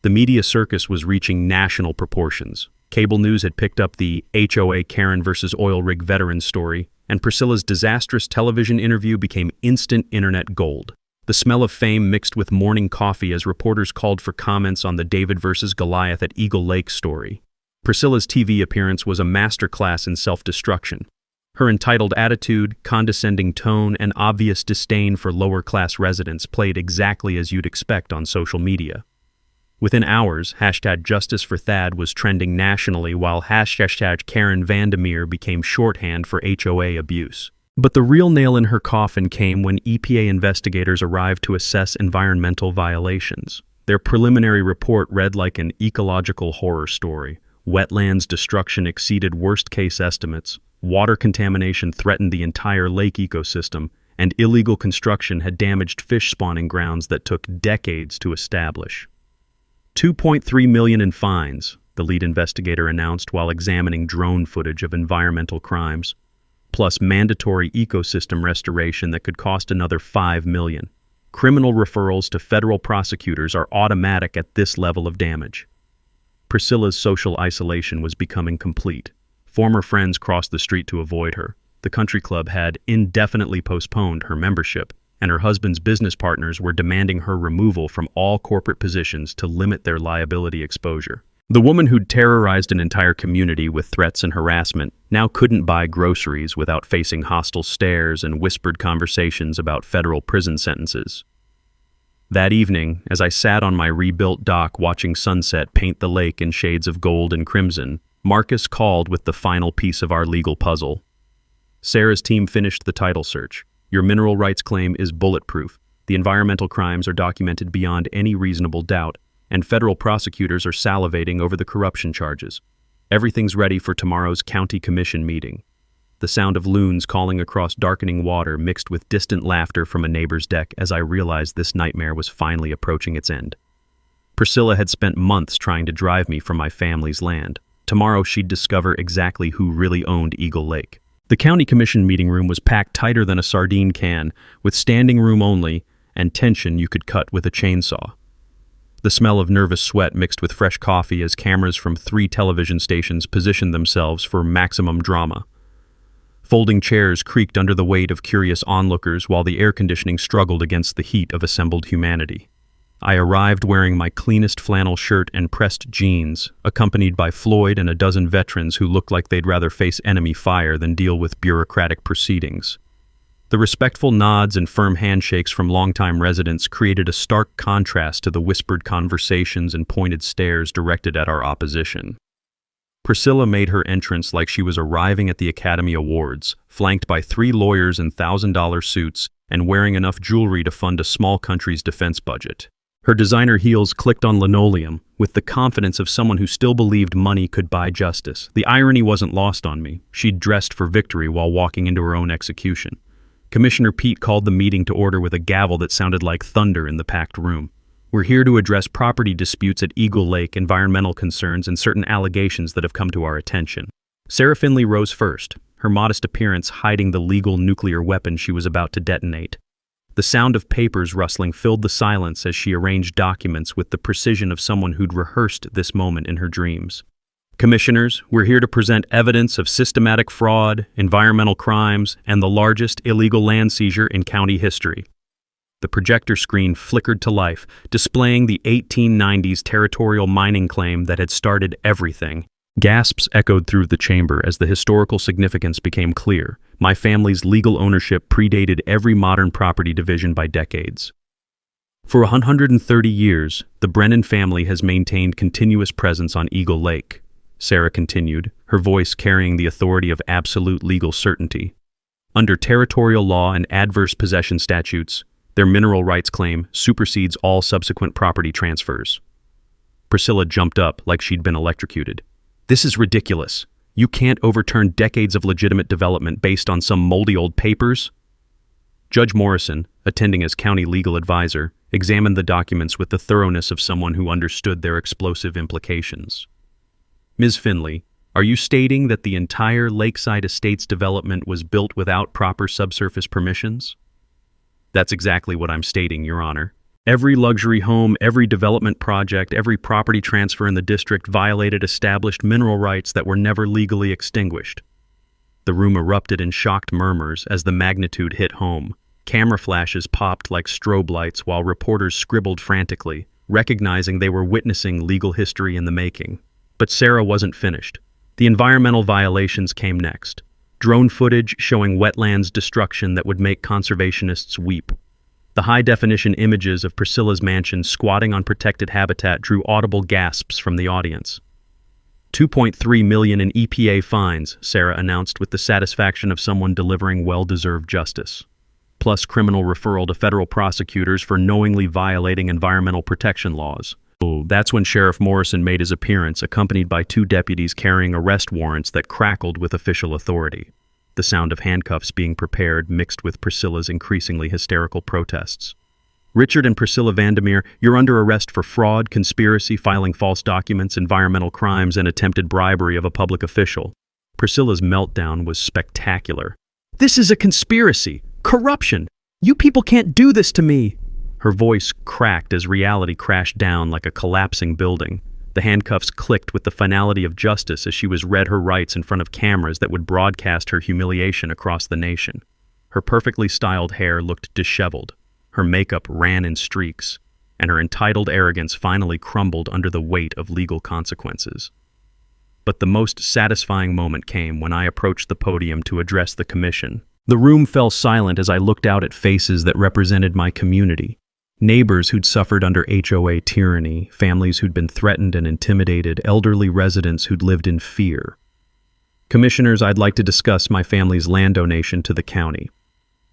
The media circus was reaching national proportions. Cable news had picked up the HOA Karen versus oil rig veteran story, and Priscilla's disastrous television interview became instant internet gold. The smell of fame mixed with morning coffee as reporters called for comments on the David versus Goliath at Eagle Lake story. Priscilla's TV appearance was a masterclass in self-destruction. Her entitled attitude, condescending tone, and obvious disdain for lower-class residents played exactly as you'd expect on social media. Within hours, #Justice for Thad was trending nationally, while #Karen Vandermeer became shorthand for HOA abuse. But the real nail in her coffin came when EPA investigators arrived to assess environmental violations. Their preliminary report read like an ecological horror story. Wetlands destruction exceeded worst-case estimates, water contamination threatened the entire lake ecosystem, and illegal construction had damaged fish spawning grounds that took decades to establish. $2.3 million in fines, the lead investigator announced while examining drone footage of environmental crimes, plus mandatory ecosystem restoration that could cost another $5 million. Criminal referrals to federal prosecutors are automatic at this level of damage. Priscilla's social isolation was becoming complete. Former friends crossed the street to avoid her. The country club had indefinitely postponed her membership, and her husband's business partners were demanding her removal from all corporate positions to limit their liability exposure. The woman who'd terrorized an entire community with threats and harassment now couldn't buy groceries without facing hostile stares and whispered conversations about federal prison sentences. That evening, as I sat on my rebuilt dock watching sunset paint the lake in shades of gold and crimson, Marcus called with the final piece of our legal puzzle. Sarah's team finished the title search. Your mineral rights claim is bulletproof. The environmental crimes are documented beyond any reasonable doubt, and federal prosecutors are salivating over the corruption charges. Everything's ready for tomorrow's county commission meeting. The sound of loons calling across darkening water mixed with distant laughter from a neighbor's deck as I realized this nightmare was finally approaching its end. Priscilla had spent months trying to drive me from my family's land. Tomorrow she'd discover exactly who really owned Eagle Lake. The county commission meeting room was packed tighter than a sardine can, with standing room only and tension you could cut with a chainsaw. The smell of nervous sweat mixed with fresh coffee as cameras from 3 television stations positioned themselves for maximum drama. Folding chairs creaked under the weight of curious onlookers while the air conditioning struggled against the heat of assembled humanity. I arrived wearing my cleanest flannel shirt and pressed jeans, accompanied by Floyd and a dozen veterans who looked like they'd rather face enemy fire than deal with bureaucratic proceedings. The respectful nods and firm handshakes from longtime residents created a stark contrast to the whispered conversations and pointed stares directed at our opposition. Priscilla made her entrance like she was arriving at the Academy Awards, flanked by 3 lawyers in $1,000 suits and wearing enough jewelry to fund a small country's defense budget. Her designer heels clicked on linoleum, with the confidence of someone who still believed money could buy justice. The irony wasn't lost on me. She'd dressed for victory while walking into her own execution. Commissioner Pete called the meeting to order with a gavel that sounded like thunder in the packed room. We're here to address property disputes at Eagle Lake, environmental concerns, and certain allegations that have come to our attention. Sarah Finley rose first, her modest appearance hiding the legal nuclear weapon she was about to detonate. The sound of papers rustling filled the silence as she arranged documents with the precision of someone who'd rehearsed this moment in her dreams. Commissioners, we're here to present evidence of systematic fraud, environmental crimes, and the largest illegal land seizure in county history. The projector screen flickered to life, displaying the 1890s territorial mining claim that had started everything. Gasps echoed through the chamber as the historical significance became clear. My family's legal ownership predated every modern property division by decades. For 130 years, the Brennan family has maintained continuous presence on Eagle Lake, Sarah continued, her voice carrying the authority of absolute legal certainty. Under territorial law and adverse possession statutes, their mineral rights claim supersedes all subsequent property transfers. Priscilla jumped up like she'd been electrocuted. This is ridiculous. You can't overturn decades of legitimate development based on some moldy old papers. Judge Morrison, attending as county legal advisor, examined the documents with the thoroughness of someone who understood their explosive implications. Ms. Finley, are you stating that the entire Lakeside Estates development was built without proper subsurface permissions? That's exactly what I'm stating, Your Honor. Every luxury home, every development project, every property transfer in the district violated established mineral rights that were never legally extinguished. The room erupted in shocked murmurs as the magnitude hit home. Camera flashes popped like strobe lights while reporters scribbled frantically, recognizing they were witnessing legal history in the making. But Sarah wasn't finished. The environmental violations came next. Drone footage showing wetlands destruction that would make conservationists weep. The high-definition images of Priscilla's mansion squatting on protected habitat drew audible gasps from the audience. $2.3 million in EPA fines, Sarah announced with the satisfaction of someone delivering well-deserved justice. Plus criminal referral to federal prosecutors for knowingly violating environmental protection laws. That's when Sheriff Morrison made his appearance, accompanied by 2 deputies carrying arrest warrants that crackled with official authority. The sound of handcuffs being prepared mixed with Priscilla's increasingly hysterical protests. Richard and Priscilla Vandermeer, you're under arrest for fraud, conspiracy, filing false documents, environmental crimes, and attempted bribery of a public official. Priscilla's meltdown was spectacular. This is a conspiracy! Corruption! You people can't do this to me! Her voice cracked as reality crashed down like a collapsing building. The handcuffs clicked with the finality of justice as she was read her rights in front of cameras that would broadcast her humiliation across the nation. Her perfectly styled hair looked disheveled. Her makeup ran in streaks, and her entitled arrogance finally crumbled under the weight of legal consequences. But the most satisfying moment came when I approached the podium to address the commission. The room fell silent as I looked out at faces that represented my community. Neighbors who'd suffered under HOA tyranny, families who'd been threatened and intimidated, elderly residents who'd lived in fear. Commissioners, I'd like to discuss my family's land donation to the county.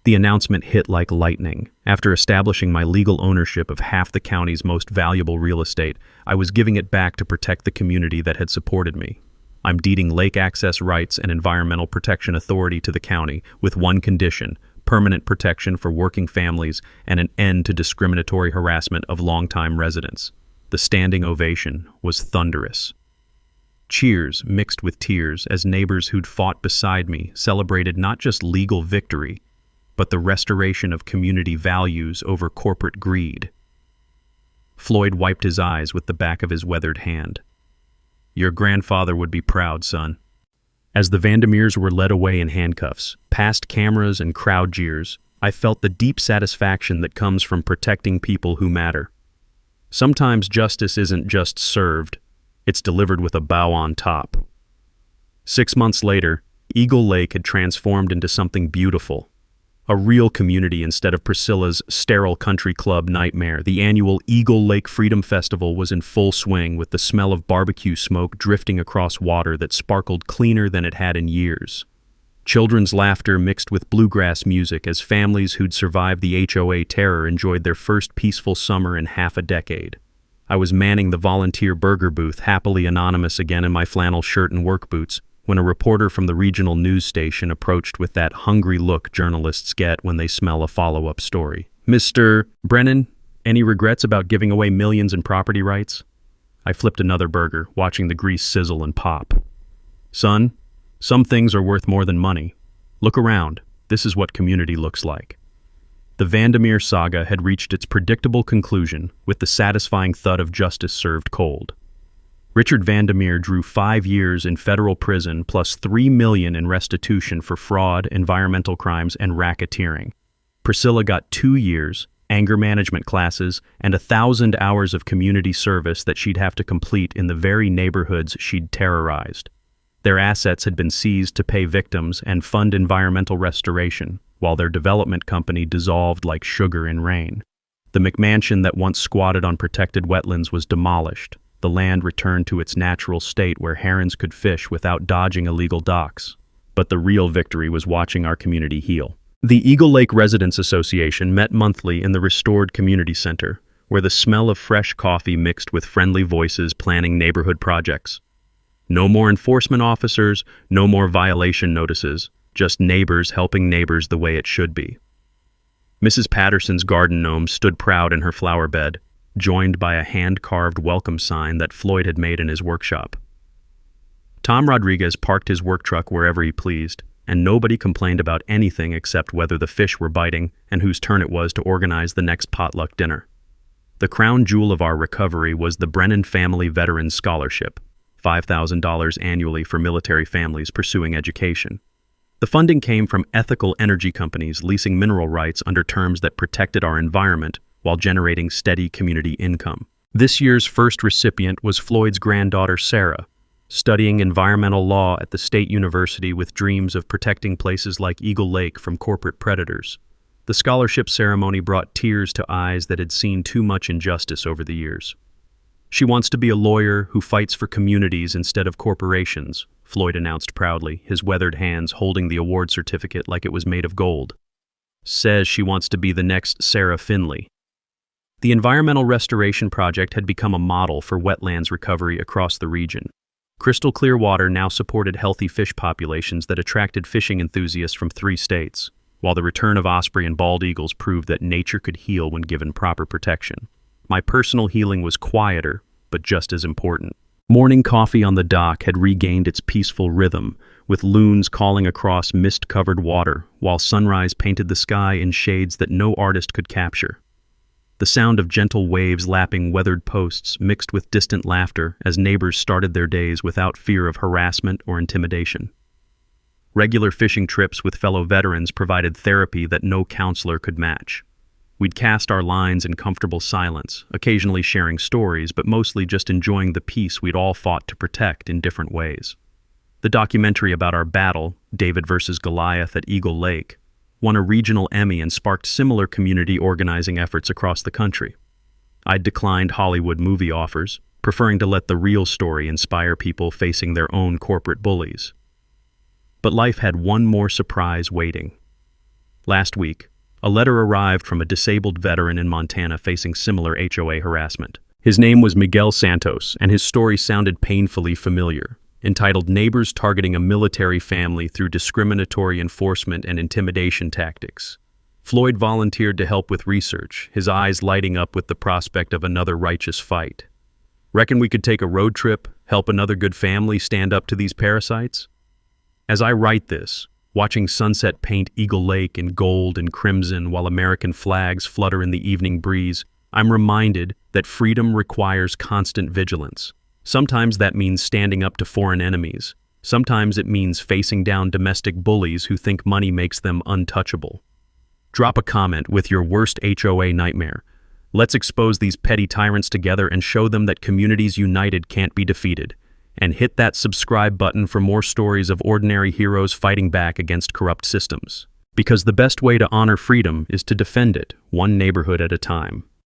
The announcement hit like lightning. After establishing my legal ownership of half the county's most valuable real estate, I was giving it back to protect the community that had supported me. I'm deeding lake access rights and environmental protection authority to the county with one condition: permanent protection for working families and an end to discriminatory harassment of longtime residents. The standing ovation was thunderous. Cheers mixed with tears as neighbors who'd fought beside me celebrated not just legal victory, but the restoration of community values over corporate greed. Floyd wiped his eyes with the back of his weathered hand. Your grandfather would be proud, son. As the Vandermeers were led away in handcuffs, past cameras and crowd jeers, I felt the deep satisfaction that comes from protecting people who matter. Sometimes justice isn't just served, it's delivered with a bow on top. 6 months later, Eagle Lake had transformed into something beautiful. A real community instead of Priscilla's sterile country club nightmare. The annual Eagle Lake Freedom Festival was in full swing with the smell of barbecue smoke drifting across water that sparkled cleaner than it had in years. Children's laughter mixed with bluegrass music as families who'd survived the HOA terror enjoyed their first peaceful summer in half a decade. I was manning the volunteer burger booth, happily anonymous again in my flannel shirt and work boots, when a reporter from the regional news station approached with that hungry look journalists get when they smell a follow-up story. Mr. Brennan, any regrets about giving away millions in property rights? I flipped another burger, watching the grease sizzle and pop. Son, some things are worth more than money. Look around. This is what community looks like. The Vandermeer saga had reached its predictable conclusion with the satisfying thud of justice served cold. Richard Vandermeer drew 5 years in federal prison plus $3 million in restitution for fraud, environmental crimes, and racketeering. Priscilla got 2 years, anger management classes, and 1,000 hours of community service that she'd have to complete in the very neighborhoods she'd terrorized. Their assets had been seized to pay victims and fund environmental restoration, while their development company dissolved like sugar in rain. The McMansion that once squatted on protected wetlands was demolished. The land returned to its natural state where herons could fish without dodging illegal docks. But the real victory was watching our community heal. The Eagle Lake Residents Association met monthly in the restored community center, where the smell of fresh coffee mixed with friendly voices planning neighborhood projects. No more enforcement officers, no more violation notices, just neighbors helping neighbors the way it should be. Mrs. Patterson's garden gnome stood proud in her flower bed, joined by a hand-carved welcome sign that Floyd had made in his workshop. Tom Rodriguez parked his work truck wherever he pleased, and nobody complained about anything except whether the fish were biting and whose turn it was to organize the next potluck dinner. The crown jewel of our recovery was the Brennan Family Veterans Scholarship, $5,000 annually for military families pursuing education. The funding came from ethical energy companies leasing mineral rights under terms that protected our environment while generating steady community income. This year's first recipient was Floyd's granddaughter, Sarah. studying environmental law at the state university with dreams of protecting places like Eagle Lake from corporate predators. The scholarship ceremony brought tears to eyes that had seen too much injustice over the years. She wants to be a lawyer who fights for communities instead of corporations, Floyd announced proudly, his weathered hands holding the award certificate like it was made of gold. Says she wants to be the next Sarah Finley. The Environmental Restoration Project had become a model for wetlands recovery across the region. Crystal clear water now supported healthy fish populations that attracted fishing enthusiasts from 3 states, while the return of osprey and bald eagles proved that nature could heal when given proper protection. My personal healing was quieter, but just as important. Morning coffee on the dock had regained its peaceful rhythm, with loons calling across mist-covered water, while sunrise painted the sky in shades that no artist could capture. The sound of gentle waves lapping weathered posts mixed with distant laughter as neighbors started their days without fear of harassment or intimidation. Regular fishing trips with fellow veterans provided therapy that no counselor could match. We'd cast our lines in comfortable silence, occasionally sharing stories, but mostly just enjoying the peace we'd all fought to protect in different ways. The documentary about our battle, David versus Goliath at Eagle Lake, won a regional Emmy and sparked similar community organizing efforts across the country. I'd declined Hollywood movie offers, preferring to let the real story inspire people facing their own corporate bullies. But life had one more surprise waiting. Last week, a letter arrived from a disabled veteran in Montana facing similar HOA harassment. His name was Miguel Santos, and his story sounded painfully familiar. Entitled Neighbors Targeting a Military Family Through Discriminatory Enforcement and Intimidation Tactics. Floyd volunteered to help with research, his eyes lighting up with the prospect of another righteous fight. Reckon we could take a road trip, help another good family stand up to these parasites? As I write this, watching sunset paint Eagle Lake in gold and crimson while American flags flutter in the evening breeze, I'm reminded that freedom requires constant vigilance. Sometimes that means standing up to foreign enemies. Sometimes it means facing down domestic bullies who think money makes them untouchable. Drop a comment with your worst HOA nightmare. Let's expose these petty tyrants together and show them that communities united can't be defeated. And hit that subscribe button for more stories of ordinary heroes fighting back against corrupt systems. Because the best way to honor freedom is to defend it, one neighborhood at a time.